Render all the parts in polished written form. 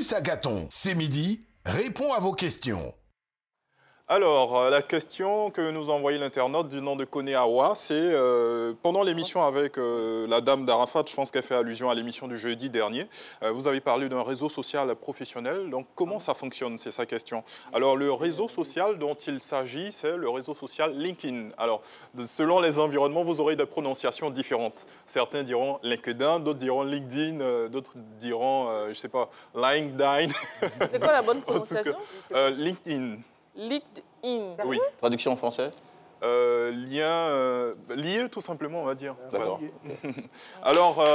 Plus Hackathon, c'est midi, répond à vos questions. Alors, la question que nous a envoyée l'internaute du nom de Kone Awa, c'est pendant l'émission avec la dame d'Arafat, je pense qu'elle fait allusion à l'émission du jeudi dernier, vous avez parlé d'un réseau social professionnel. Donc, comment ça fonctionne? C'est sa question. Alors, le réseau social dont il s'agit, c'est le réseau social LinkedIn. Alors, selon les environnements, vous aurez des prononciations différentes. Certains diront LinkedIn, d'autres diront LinkedIn, d'autres diront, je ne sais pas, LinkedIn. C'est quoi la bonne prononciation? LinkedIn. LinkedIn. Oui. Traduction en français? Lié tout simplement, on va dire. D'accord. Voilà. Alors,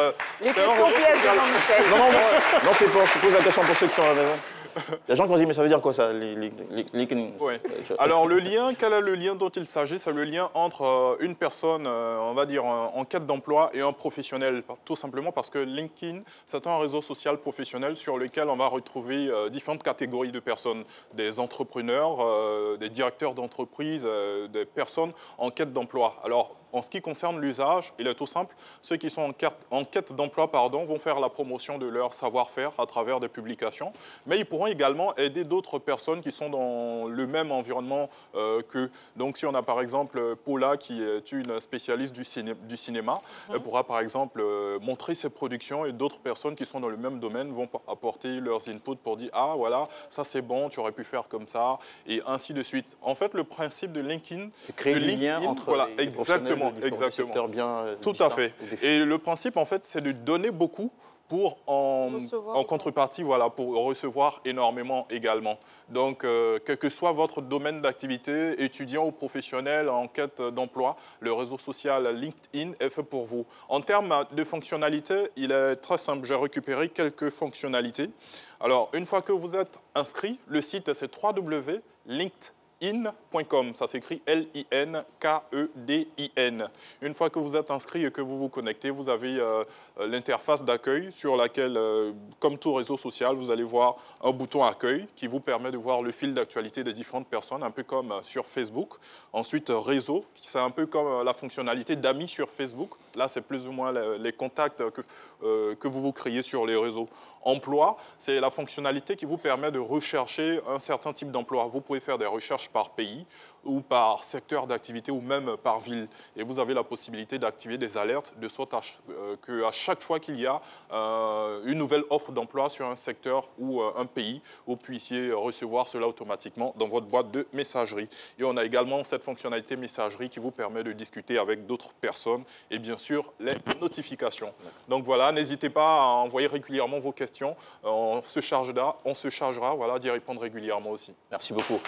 Les questions pièges de Jean-Michel. Non, c'est pas. Je pose la question pour ceux qui sont à la maison. Il y a des gens qui vont dire, mais ça veut dire quoi ça, LinkedIn? Ouais. Alors le lien, quel est le lien dont il s'agit? C'est le lien entre une personne, on va dire, en quête d'emploi et un professionnel. Tout simplement parce que LinkedIn, c'est un réseau social professionnel sur lequel on va retrouver différentes catégories de personnes. Des entrepreneurs, des directeurs d'entreprise, des personnes en quête d'emploi. Alors, en ce qui concerne l'usage, il est tout simple. Ceux qui sont en quête d'emploi vont faire la promotion de leur savoir-faire à travers des publications. Mais ils pourront également aider d'autres personnes qui sont dans le même environnement qu'eux. Donc si on a par exemple Paula qui est une spécialiste du cinéma, elle pourra par exemple montrer ses productions et d'autres personnes qui sont dans le même domaine vont apporter leurs inputs pour dire « Ah voilà, ça c'est bon, tu aurais pu faire comme ça » et ainsi de suite. En fait, le principe de LinkedIn... C'est créer du lien entre les exactement. secteurs bien tout à fait. Et le principe, en fait, c'est de donner beaucoup pour en contrepartie, voilà, pour recevoir énormément également. Donc, quel que soit votre domaine d'activité, étudiant ou professionnel en quête d'emploi, le réseau social LinkedIn est fait pour vous. En termes de fonctionnalités, il est très simple. J'ai récupéré quelques fonctionnalités. Alors, une fois que vous êtes inscrit, le site, c'est www.linkedin.com, ça s'écrit L-I-N-K-E-D-I-N. Une fois que vous êtes inscrit et que vous vous connectez, vous avez l'interface d'accueil sur laquelle, comme tout réseau social, vous allez voir un bouton accueil qui vous permet de voir le fil d'actualité des différentes personnes, un peu comme sur Facebook. Ensuite, réseau, c'est un peu comme la fonctionnalité d'amis sur Facebook. Là, c'est plus ou moins les contacts que vous créez sur les réseaux. Emploi, c'est la fonctionnalité qui vous permet de rechercher un certain type d'emploi. Vous pouvez faire des recherches par pays ou par secteur d'activité ou même par ville. Et vous avez la possibilité d'activer des alertes de sorte qu'à chaque fois qu'il y a une nouvelle offre d'emploi sur un secteur ou un pays, vous puissiez recevoir cela automatiquement dans votre boîte de messagerie. Et on a également cette fonctionnalité messagerie qui vous permet de discuter avec d'autres personnes et bien sûr les notifications. Donc voilà, n'hésitez pas à envoyer régulièrement vos questions. On se chargera voilà, d'y répondre régulièrement aussi. Merci beaucoup.